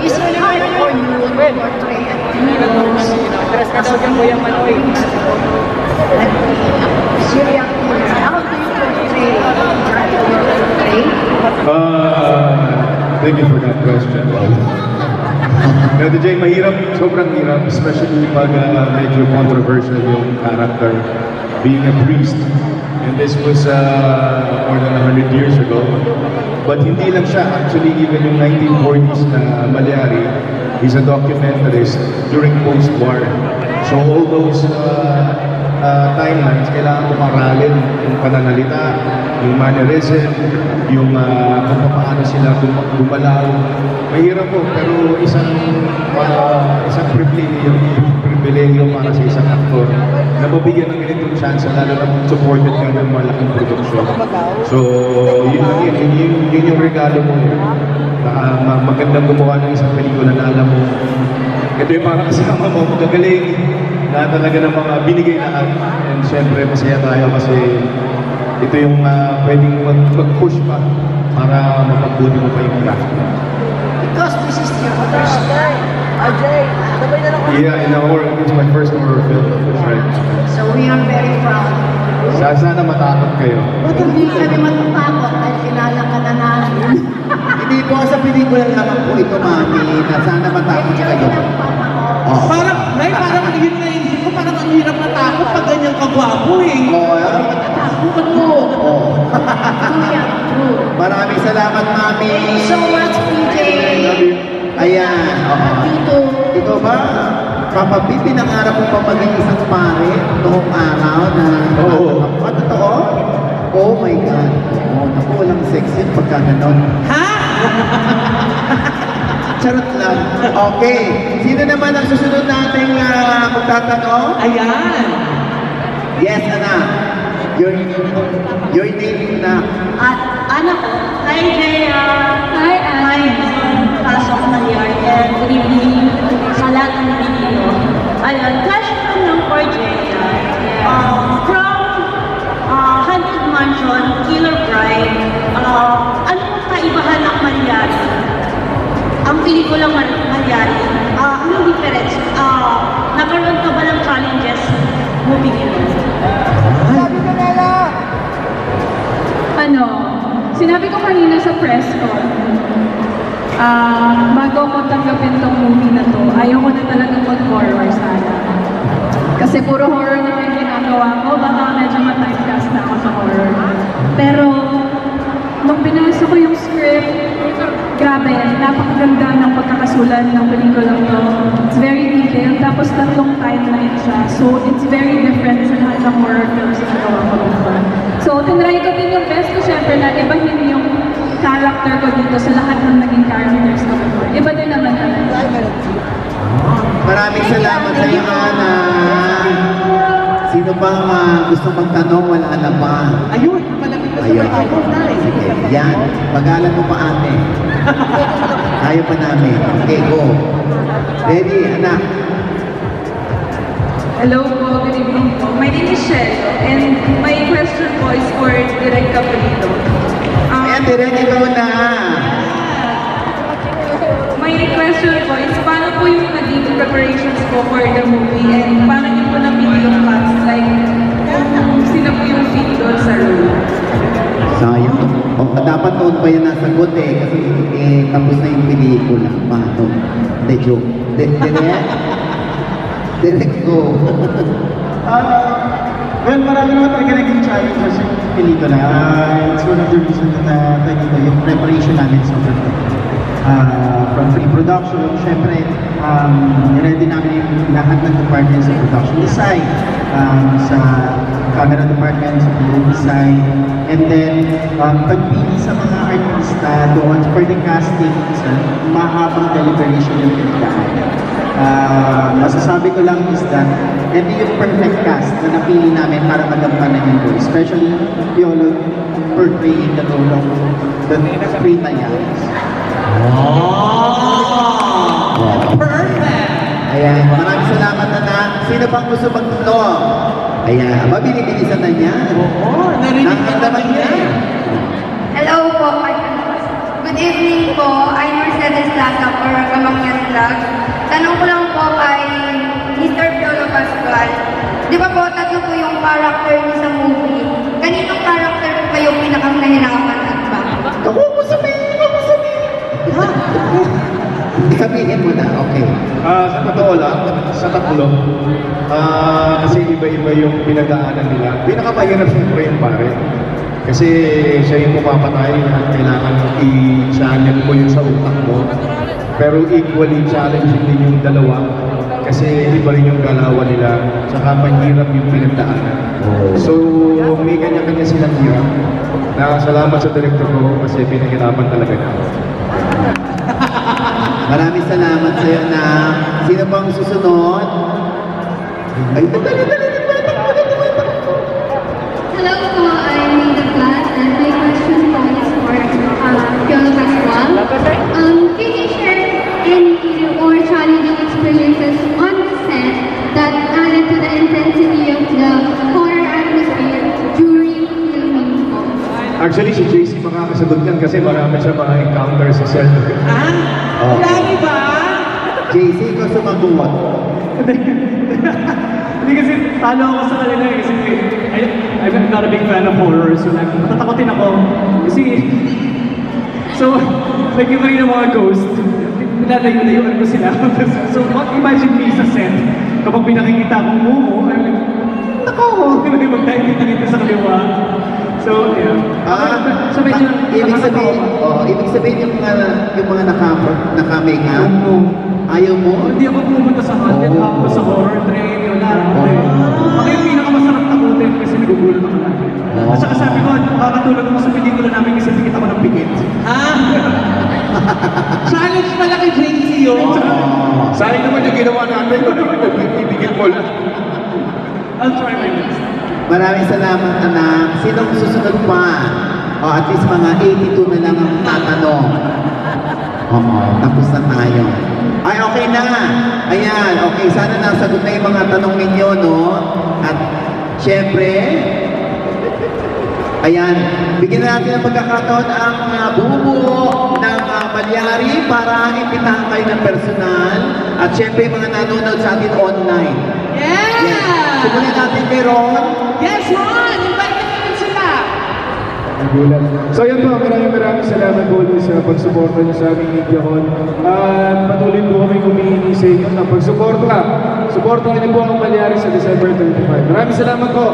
Is it hard for you to portray a those as a Syriac actors? How do you portray Thank you for that question. DJ, sobrang hirap, especially pag medyo controversial yung character, being a priest. And this was more than 100 years ago. But hindi lang siya, actually even yung 1940s na Malyari, he's a documentarist during post-war. So all those timelines, kailangan kumaralin yung pananalita, yung mannerism, yung kung paano sila gumalaw. Mahirap po, pero isang pribilehiyo para sa isang aktor na mabigyan ng ganitong chance, lalo na supported ka ng malaking produksyon. So, yun yung regalo mo. Magandang gumawa ng isang pelikula na alam mo, ito yung mga kasama mo, magagaling na talaga ng mga binigay lahat. And syempre, masaya tayo kasi ito yung pwedeng mag-push pa para mapagbuti mo pa yung craft mo. Because this is your first time. Ajay, sabay na lang ko. Yeah, in a horror, it's my first horror film. That's right. So we are very proud. Sana matakot kayo. Ba't hindi kami matatakot dahil kilala ka na namin? Hindi po sa pelikula lamang po ito, Mami, na sana matakot kayo. Parang ang hirap na isip ko, parang ang hirap natakot pag ganyan kagwapo eh. Matatakot mo. Maraming salamat, Mami. Thank you so much, PJ. Ayan. Ito ba? Papa B, pinangarap mo pa maging isang pare noong araw na... Totoo? Oh my God. Naku, walang sexy pagka ganon. Ha? Charot lang. Okay. Sino naman ang susunod nating magtatanong? Ayan. Yes, anak. Your name na... Anak ko. Hi, Jaya. Hi, Pasok na yan. And good evening sa lahat ng video. Ayun, question ng for Jaya. From Haunted Mansion, Killer Bride, anong kaibahan ng Malyari? Ang pelikulang Malyari, anong difference? Nagkaroon ka ba ng challenges moving yun? Sabi ka nila! Sinabi ko kanina sa press con, bago ko tanggapin tong movie na to, ayaw ko na talagang mag-horror sana. Kasi puro horror na yung ginagawa ko, baka medyo ma-typecast na ako sa horror. Pero, nung binasa ko yung script, grabe, napakaganda ng pagkakasulat ng pelikulang to. It's very detailed, tapos tatlong timeline siya. So, it's very different sa lahat ng horror films na nagawa ko before. So, tinry ko din yung best ko, syempre, na ibahin yung character ko dito sa lahat ng naging characters ko before. Iba din naman talaga. Maraming salamat sa iyo, Ana. Sino bang gusto magtanong? Wala na ba? Ayun, malapit na sa microphone na eh. Sige, yan. Pag-alan mo pa, ate. Ayaw pa namin. Okay, go. Ready, anak? Hello po, good evening po. My name is Shelo, and my question po is for Direk Caprito. Ayan, Direk, ikaw na. My question po is, paano po yung naging preparations po for the movie, and paano niyo po napili yung cast? Like, kung sino po yung fit doon sa role? Sayang. Dapat noon pa yan nasagot eh, kasi tapos na yung pelikula. Paano? De joke. Direk? Direk go. Well, marami naman talaga naging challenges yung pelikula. It's one of the reasons na yung preparation namin sa from pre-production, syempre, ready namin yung lahat ng department sa production design, sa camera department, sa video design, and then pagpili sa mga artista doon for the casting, mahabang deliberation yung pinagdaan. Masasabi ko lang is that ito yung perfect cast na napili namin para magampanan yung role, especially Piolo portraying the role of the three Malyaris. Perfect! Ayan, maraming salamat, anak. Sino bang gusto magtulong? Ayan, mabilibilisan na niya. Oo, narinig ka naman yan. Hello po. Good evening po. I'm Marcel Mercedes Lasap or Gamangyan Vlog. Tanong ko lang po kay Mr. Piolo Pascual. Di ba po, tatlo po yung character niyo sa movie? Kaninong character po kayo pinakang nahirapan at bakit? Ako mo sabihin! Sabihin mo na, okay. Sa totoo lang, sa tatlo, kasi iba-iba yung pinagdaanan nila. Pinakamahirap siyempre yung pare. Kasi siya yung pumapatay at kailangan i-channel mo yun sa utak mo. Pero equally challenging din yung dalawa kasi iba rin yung galawan nila tsaka mahirap yung pinagdaanan. So may kanya-kanya silang hirap. Salamat sa director ko kasi pinahirapan talaga niya. Maraming salamat sa iyo na. Sino bang susunod? Ay, dali. Hello po, I'm in the class and my question po is for Piolo Pascual. Can you share any or challenging experiences on the set that added to the intensity of the horror atmosphere during filming po? Actually, si JC makakasagot yan kasi marami siya mga encounter sa set. Lagi ba? JC, ikaw sumagot. Hindi kasi talo ako sa kanila eh, kasi I'm not a big fan of horror, so like, matatakotin ako. Kasi, so, like yung kanina mga ghost, pinalayo-layuan ko sila. So, imagine me sa set, kapag pinakikita akong mumo, I'm like, nako, magtayo-kita sa kaliwa. So, yeah. So, medyo ibig sabihin yung mga naka-makeup. Ayaw mo? Hindi ako pumunta sa haunted house, sa horror train, wala. Ako yung pinakamasarap takutin kasi nagugulat ako lagi. At saka sabi ko, makakatulog ako sa pelikula namin kasi pikit ako ng pikit. Challenge pala kay JC yun. Sayang naman yung ginawa natin. Ibigin mo lang. I'll try my best. Maraming salamat, anak. Sinong susunod pa? At least mga 82 na lang ang tatanong. Tapos na tayo. Ay, okay na. Ayan, okay. Sana nasagot na yung mga tanong ninyo, no? At, syempre, ayan, bigyan na natin ng pagkakataon ang bumubuo ng Malyari para imbitahan kayo ng personal. At syempre, mga nanonood sa atin online. Yeah! Simulan natin kay Ron. Yes, Ron! Invite natin sila! Nagulat. So yan po, maraming salamat po sa pagsuporta niyo sa aming MediaCon. At patuloy po kami humihingi sa inyo ng pagsuporta. Suportahan niyo po ang Malyari sa December 25. Maraming salamat po.